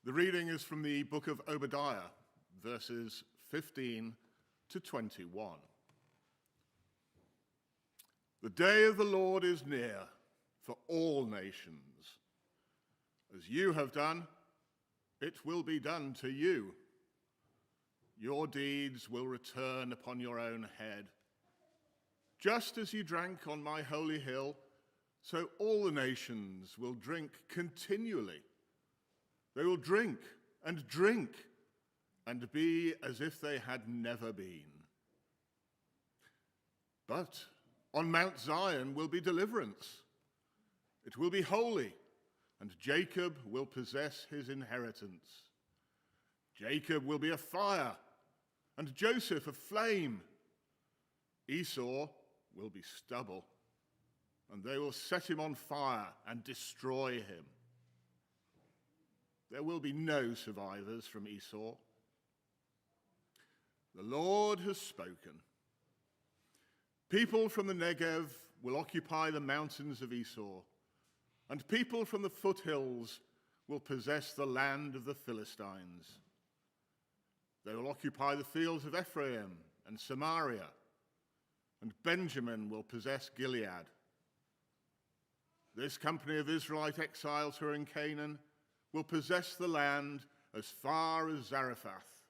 The reading is from the book of Obadiah, verses 15 to 21. The day of the Lord is near for all nations. As you have done, it will be done to you. Your deeds will return upon your own head. Just as you drank on my holy hill, so all the nations will drink continually. They will drink and be as if they had never been. But on Mount Zion will be deliverance. It will be holy, and Jacob will possess his inheritance. Jacob will be a fire, and Joseph a flame. Esau will be stubble, and they will set him on fire and destroy him. There will be no survivors from Esau. The Lord has spoken. People from the Negev will occupy the mountains of Esau, and people from the foothills will possess the land of the Philistines. They will occupy the fields of Ephraim and Samaria, and Benjamin will possess Gilead. This company of Israelite exiles who are in Canaan will possess the land as far as Zarephath.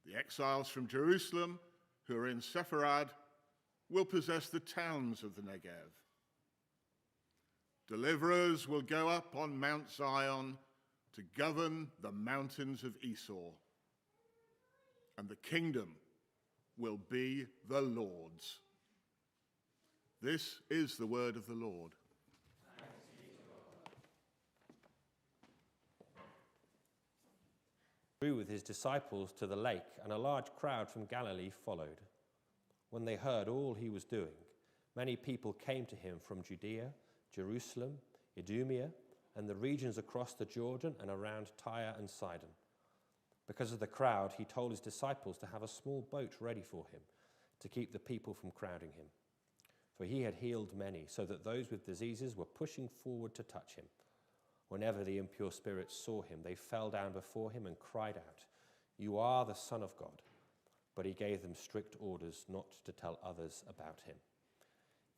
The exiles from Jerusalem who are in Sepharad will possess the towns of the Negev. Deliverers will go up on Mount Zion to govern the mountains of Esau, and the kingdom will be the Lord's. This is the word of the Lord. With his disciples to the lake, and a large crowd from Galilee followed. When they heard all he was doing, many people came to him from Judea, Jerusalem, Idumea, and the regions across the Jordan and around Tyre and Sidon. Because of the crowd, he told his disciples to have a small boat ready for him, to keep the people from crowding him. For he had healed many, so that those with diseases were pushing forward to touch him. Whenever the impure spirits saw him, they fell down before him and cried out, "You are the Son of God." But he gave them strict orders not to tell others about him.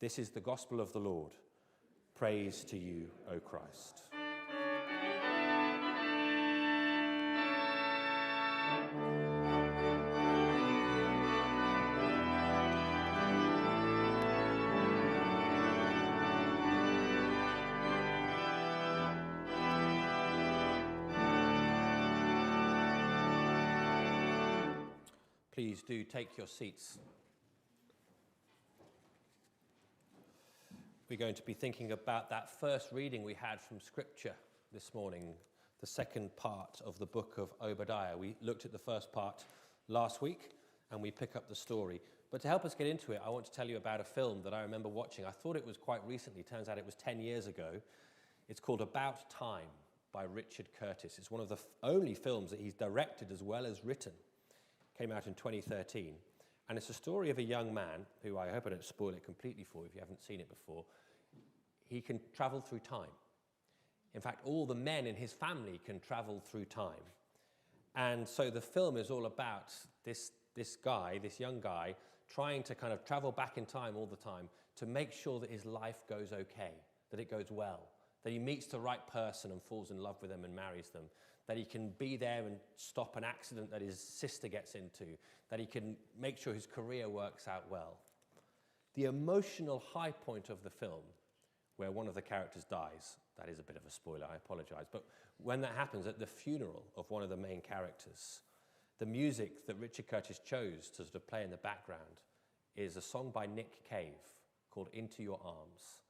This is the gospel of the Lord. Praise to you, O Christ. Please do take your seats. We're going to be thinking about that first reading we had from Scripture this morning, the second part of the book of Obadiah. We looked at the first part last week, and we pick up the story. But to help us get into it, I want to tell you about a film that I remember watching. I thought it was quite recently. Turns out it was 10 years ago. It's called About Time by Richard Curtis. It's one of the only films that he's directed as well as written. Came out in 2013, and it's a story of a young man who, I hope I don't spoil it completely for you if you haven't seen it before. He can travel through time. In fact, all the men in his family can travel through time. And so the film is all about this young guy, trying to kind of travel back in time all the time to make sure that his life goes okay, that it goes well, that he meets the right person and falls in love with them and marries them, that he can be there and stop an accident that his sister gets into, that he can make sure his career works out well. The emotional high point of the film, where one of the characters dies, that is a bit of a spoiler, I apologize, but when that happens at the funeral of one of the main characters, the music that Richard Curtis chose to sort of play in the background is a song by Nick Cave called Into Your Arms.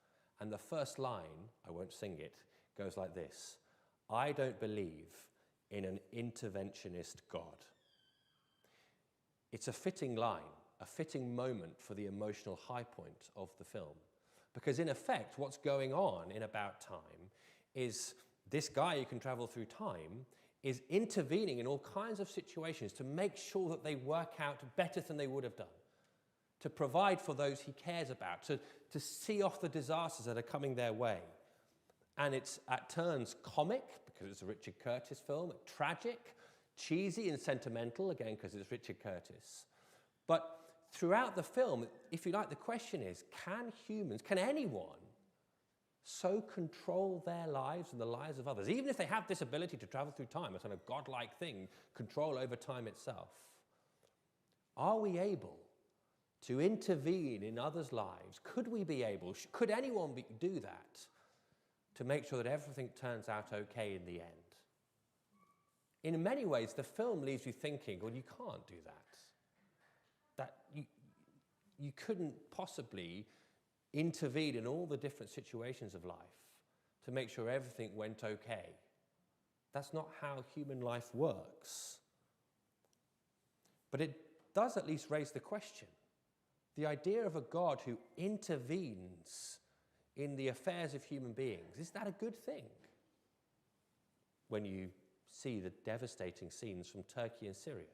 And the first line, I won't sing it, goes like this: I don't believe in an interventionist God. It's a fitting line, a fitting moment for the emotional high point of the film. Because in effect, what's going on in About Time is this guy who can travel through time is intervening in all kinds of situations to make sure that they work out better than they would have done, to provide for those he cares about, to see off the disasters that are coming their way. And it's at turns comic, because it's a Richard Curtis film, tragic, cheesy and sentimental, again, because it's Richard Curtis. But throughout the film, if you like, the question is, can anyone so control their lives and the lives of others, even if they have this ability to travel through time, a sort of godlike thing, control over time itself? Are we able to intervene in others' lives? Could we be able, could anyone do that to make sure that everything turns out okay in the end? In many ways, the film leaves you thinking, well, you can't do that. That you couldn't possibly intervene in all the different situations of life to make sure everything went okay. That's not how human life works. But it does at least raise the question. The idea of a God who intervenes in the affairs of human beings, is that a good thing? When you see the devastating scenes from Turkey and Syria,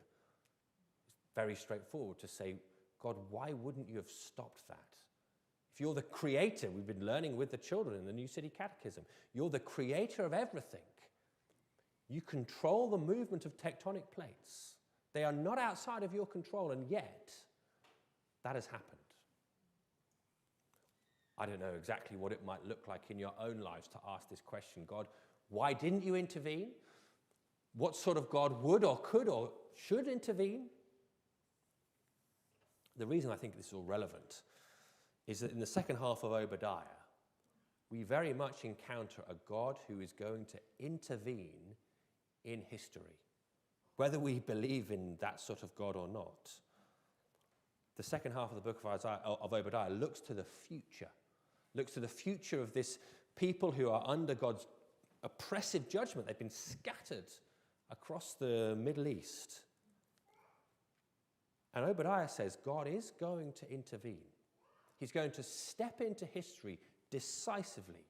it's very straightforward to say, God, why wouldn't you have stopped that? If you're the creator, we've been learning with the children in the New City Catechism, you're the creator of everything. You control the movement of tectonic plates. They are not outside of your control, and yet that has happened. I don't know exactly what it might look like in your own lives to ask this question, God, why didn't you intervene? What sort of God would or could or should intervene? The reason I think this is all relevant is that in the second half of Obadiah, we very much encounter a God who is going to intervene in history, whether we believe in that sort of God or not. The second half of the book of Obadiah looks to the future of this people who are under God's oppressive judgment. They've been scattered across the Middle East. And Obadiah says God is going to intervene. He's going to step into history decisively.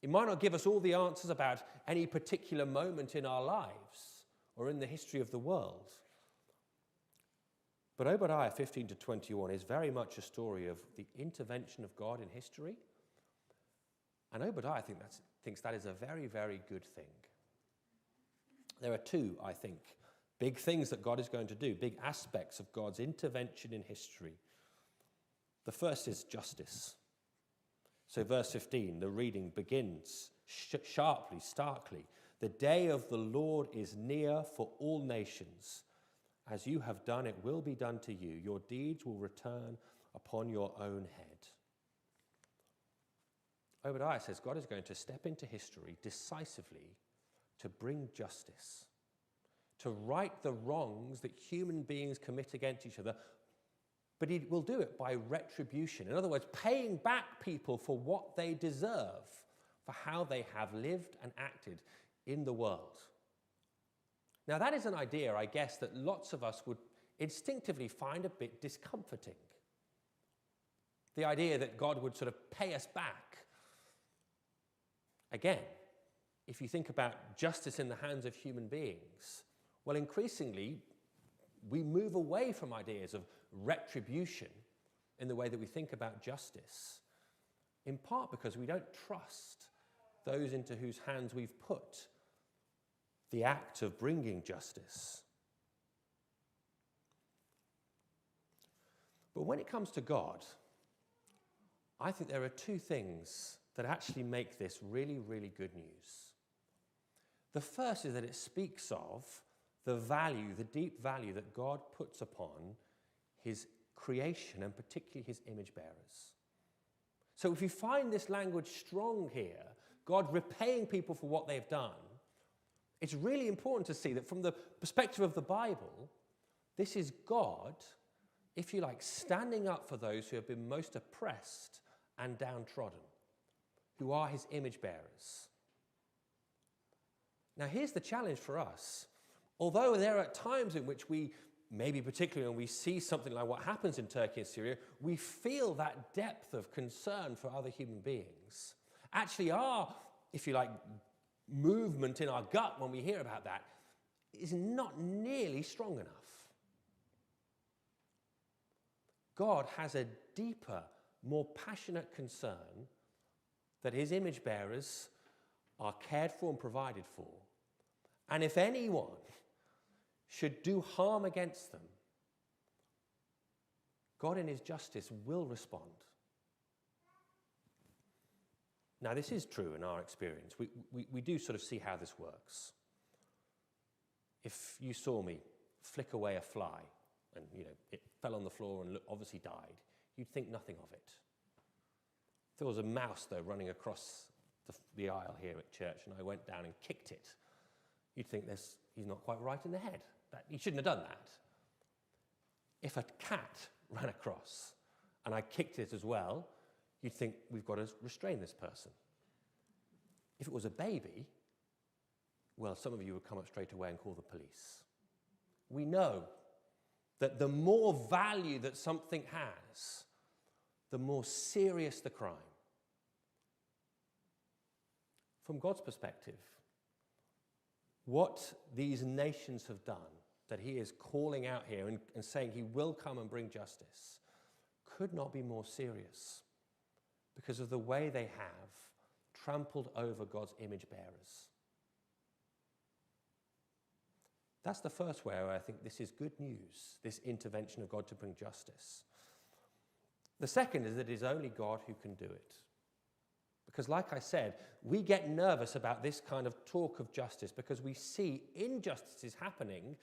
It might not give us all the answers about any particular moment in our lives or in the history of the world. But Obadiah 15 to 21 is very much a story of the intervention of God in history. And Obadiah thinks that is a very, very good thing. There are two, I think, big things that God is going to do, big aspects of God's intervention in history. The first is justice. So verse 15, the reading begins sharply, starkly. The day of the Lord is near for all nations. As you have done, it will be done to you. Your deeds will return upon your own head. Obadiah says God is going to step into history decisively to bring justice, to right the wrongs that human beings commit against each other, but he will do it by retribution. In other words, paying back people for what they deserve, for how they have lived and acted in the world. Now, that is an idea, I guess, that lots of us would instinctively find a bit discomforting. The idea that God would sort of pay us back. Again, if you think about justice in the hands of human beings, well, increasingly, we move away from ideas of retribution in the way that we think about justice, in part because we don't trust those into whose hands we've put the act of bringing justice. But when it comes to God, I think there are two things that actually make this really, really good news. The first is that it speaks of the value, the deep value that God puts upon his creation and particularly his image bearers. So if you find this language strong here, God repaying people for what they've done, it's really important to see that from the perspective of the Bible, this is God, if you like, standing up for those who have been most oppressed and downtrodden, who are his image bearers. Now, here's the challenge for us. Although there are times in which we, maybe particularly when we see something like what happens in Turkey and Syria, we feel that depth of concern for other human beings. Actually, our, if you like, movement in our gut when we hear about that is not nearly strong enough. God has a deeper, more passionate concern that his image bearers are cared for and provided for. And if anyone should do harm against them, God in his justice will respond. Now, this is true in our experience. We do sort of see how this works. If you saw me flick away a fly and, it fell on the floor and obviously died, you'd think nothing of it. If there was a mouse, though, running across the aisle here at church and I went down and kicked it, you'd think he's not quite right in the head. He shouldn't have done that. If a cat ran across and I kicked it as well, you'd think we've got to restrain this person. If it was a baby, well, some of you would come up straight away and call the police. We know that the more value that something has, the more serious the crime. From God's perspective, what these nations have done, that he is calling out here and saying he will come and bring justice, could not be more serious because of the way they have trampled over God's image bearers. That's the first way where I think this is good news, this intervention of God to bring justice. The second is that it is only God who can do it. Because like I said, we get nervous about this kind of talk of justice because we see injustices happening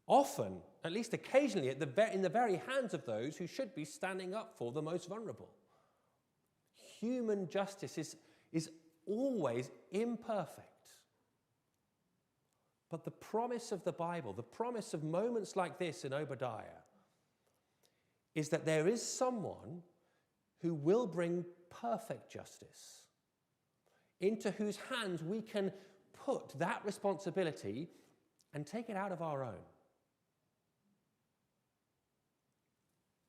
often, at least occasionally, in the very hands of those who should be standing up for the most vulnerable. Human justice is always imperfect. But the promise of the Bible, the promise of moments like this in Obadiah, is that there is someone who will bring perfect justice, into whose hands we can put that responsibility and take it out of our own.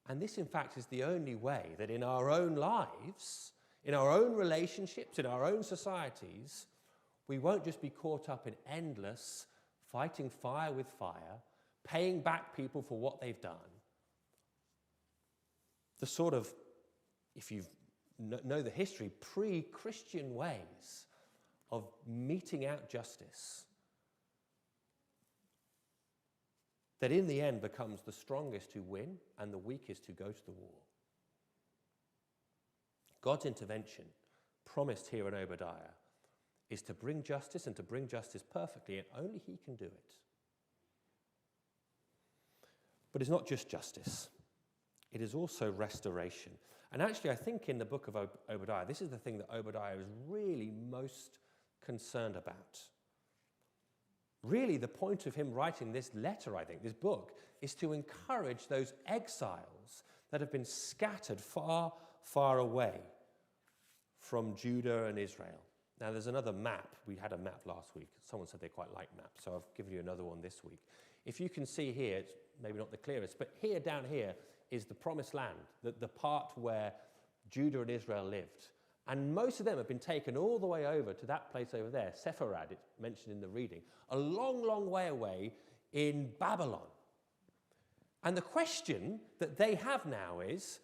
And this, in fact, is the only way that in our own lives, in our own relationships, in our own societies, we won't just be caught up in endless fighting fire with fire, paying back people for what they've done. The sort of, if you know the history, pre-Christian ways of meting out justice that in the end becomes the strongest who win and the weakest who go to the war. God's intervention, promised here in Obadiah, is to bring justice and to bring justice perfectly, and only he can do it. But it's not just justice. It is also restoration. And actually, I think in the book of Obadiah, this is the thing that Obadiah is really most concerned about. Really, the point of him writing this letter, I think, this book, is to encourage those exiles that have been scattered far, far away from Judah and Israel. Now, there's another map. We had a map last week. Someone said they quite like maps, so I've given you another one this week. If you can see here, it's maybe not the clearest, but here, down here, is the promised land, the part where Judah and Israel lived. And most of them have been taken all the way over to that place over there, Sepharad, it's mentioned in the reading, a long, long way away in Babylon. And the question that they have now is,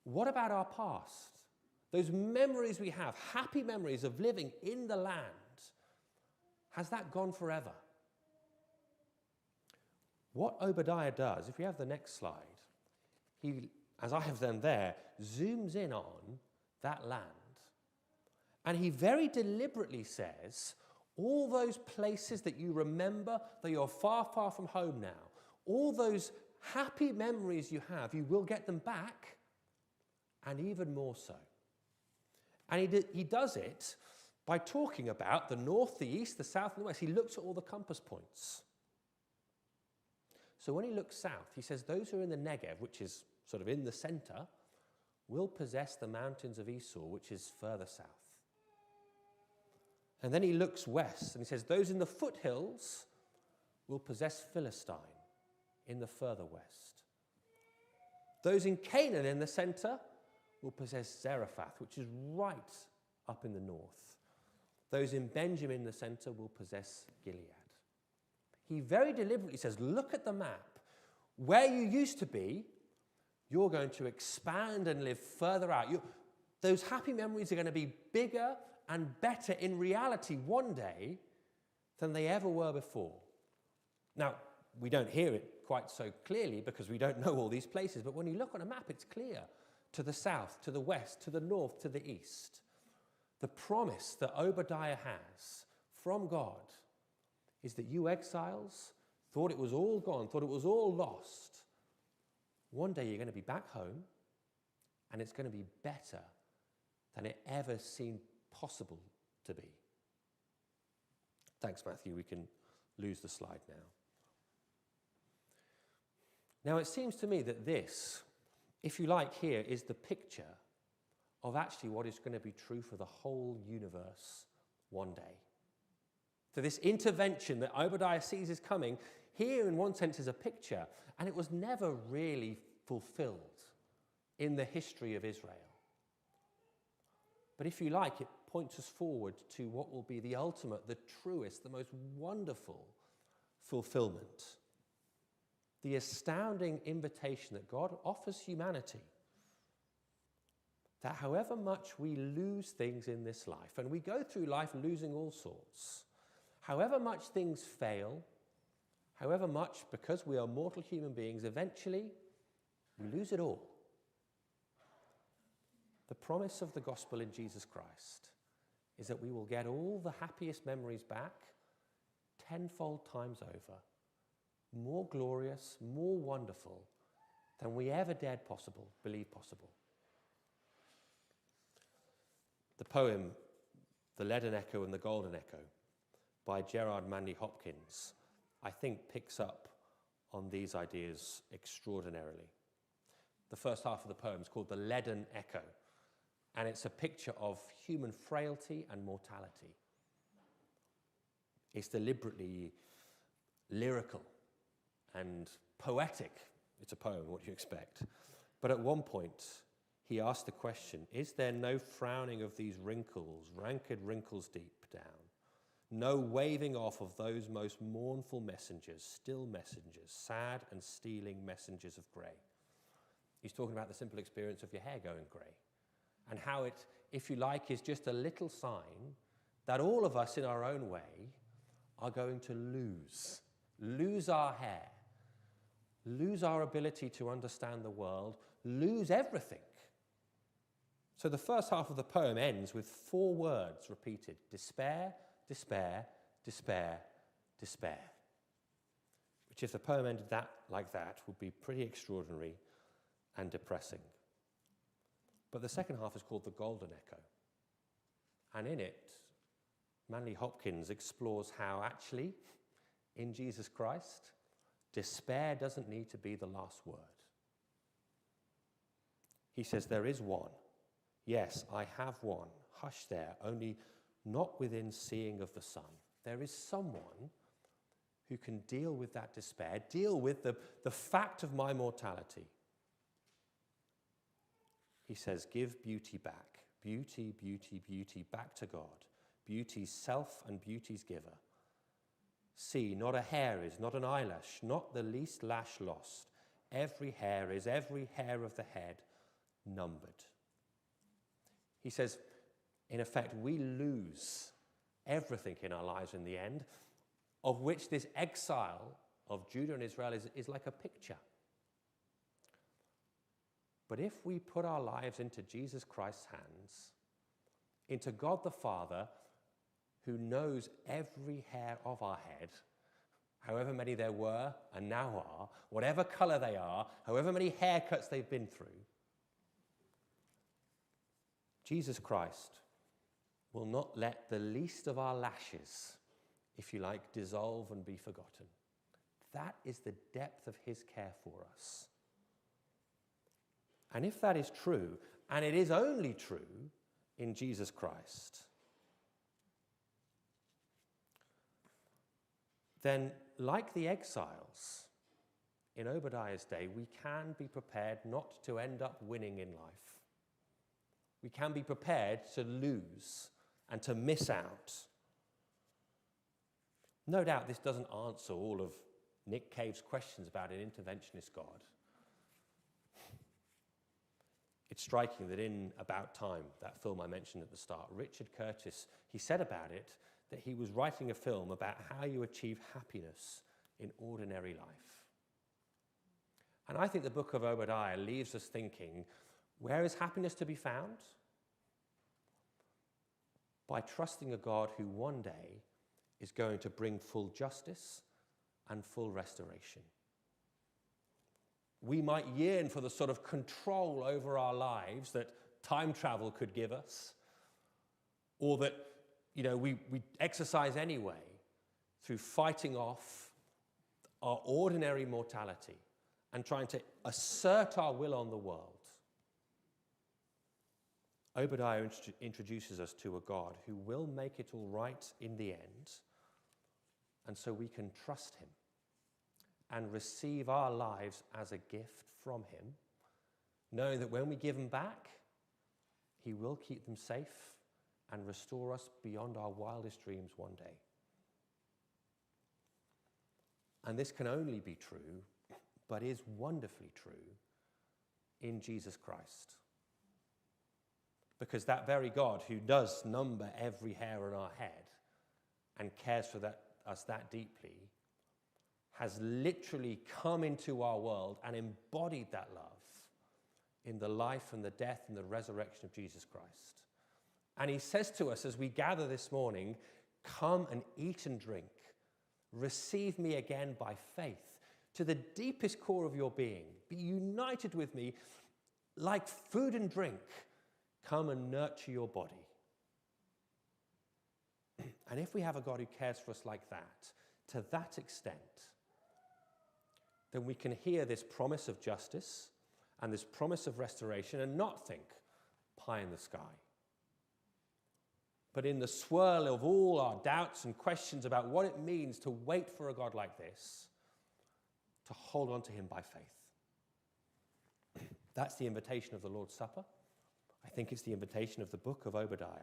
what about our past? Those memories we have, happy memories of living in the land, has that gone forever? What Obadiah does, if we have the next slide, he, as I have them there, zooms in on that land. And he very deliberately says, all those places that you remember, that you're far, far from home now, all those happy memories you have, you will get them back, and even more so. And he does it by talking about the north, the east, the south, and the west. He looks at all the compass points. So when he looks south, he says those who are in the Negev, which is sort of in the center, will possess the mountains of Esau, which is further south. And then he looks west, and he says those in the foothills will possess Philistine in the further west. Those in Canaan in the center will possess Zarephath, which is right up in the north. Those in Benjamin in the center will possess Gilead. He very deliberately says, look at the map. Where you used to be, you're going to expand and live further out. Those happy memories are going to be bigger and better in reality one day than they ever were before. Now, we don't hear it quite so clearly because we don't know all these places, but when you look on a map, it's clear. To the south, to the west, to the north, to the east. The promise that Obadiah has from God is that you exiles thought it was all gone, thought it was all lost. One day you're going to be back home, and it's going to be better than it ever seemed possible to be. Thanks, Matthew. We can lose the slide now. Now, it seems to me that this, if you like, here is the picture of actually what is going to be true for the whole universe one day. So this intervention that Obadiah sees is coming, here in one sense is a picture, and it was never really fulfilled in the history of Israel. But if you like, it points us forward to what will be the ultimate, the truest, the most wonderful fulfillment. The astounding invitation that God offers humanity, that however much we lose things in this life, and we go through life losing all sorts, however much things fail, however much, because we are mortal human beings, eventually we lose it all. The promise of the gospel in Jesus Christ is that we will get all the happiest memories back tenfold times over, more glorious, more wonderful than we ever dared believe possible. The poem, The Leaden Echo and the Golden Echo, by Gerard Manley Hopkins, I think picks up on these ideas extraordinarily. The first half of the poem is called The Leaden Echo, and it's a picture of human frailty and mortality. It's deliberately lyrical and poetic. It's a poem, what do you expect? But at one point, he asked the question, is there no frowning of these wrinkles, ranked wrinkles deep down? No waving off of those most mournful messengers, still messengers, sad and stealing messengers of grey? He's talking about the simple experience of your hair going grey, and how it, if you like, is just a little sign that all of us in our own way are going to lose our hair, lose our ability to understand the world, lose everything. So the first half of the poem ends with 4 words repeated: despair, despair, despair, despair. Which, if the poem ended like that, would be pretty extraordinary and depressing. But the second half is called The Golden Echo. And in it, Manley Hopkins explores how actually, in Jesus Christ, despair doesn't need to be the last word. He says, there is one. Yes, I have one. Hush there, only not within seeing of the sun. There is someone who can deal with that despair, deal with the fact of my mortality. He says, give beauty back. Beauty, beauty, beauty, back to God. Beauty's self and beauty's giver. See, not a hair is, not an eyelash, not the least lash lost. Every hair is, every hair of the head, numbered. He says, in effect, we lose everything in our lives in the end, of which this exile of Judah and Israel is like a picture. But if we put our lives into Jesus Christ's hands, into God the Father, who knows every hair of our head, however many there were and now are, whatever color they are, however many haircuts they've been through, Jesus Christ will not let the least of our lashes, if you like, dissolve and be forgotten. That is the depth of his care for us. And if that is true, and it is only true in Jesus Christ, then, like the exiles in Obadiah's day, we can be prepared not to end up winning in life. We can be prepared to lose and to miss out. No doubt this doesn't answer all of Nick Cave's questions about an interventionist God. It's striking that in About Time, that film I mentioned at the start, Richard Curtis, he said about it that he was writing a film about how you achieve happiness in ordinary life. And I think the book of Obadiah leaves us thinking, where is happiness to be found? By trusting a God who one day is going to bring full justice and full restoration. We might yearn for the sort of control over our lives that time travel could give us, or that, we exercise anyway through fighting off our ordinary mortality and trying to assert our will on the world. Obadiah introduces us to a God who will make it all right in the end, and so we can trust him and receive our lives as a gift from him, knowing that when we give them back, he will keep them safe and restore us beyond our wildest dreams one day. And this can only be true, but is wonderfully true, in Jesus Christ. Because that very God who does number every hair on our head and cares for us that deeply has literally come into our world and embodied that love in the life and the death and the resurrection of Jesus Christ. And he says to us as we gather this morning, come and eat and drink. Receive me again by faith to the deepest core of your being. Be united with me like food and drink. Come and nurture your body. And if we have a God who cares for us like that, to that extent, then we can hear this promise of justice and this promise of restoration and not think pie in the sky. But in the swirl of all our doubts and questions about what it means to wait for a God like this, to hold on to him by faith. That's the invitation of the Lord's Supper. I think it's the invitation of the book of Obadiah.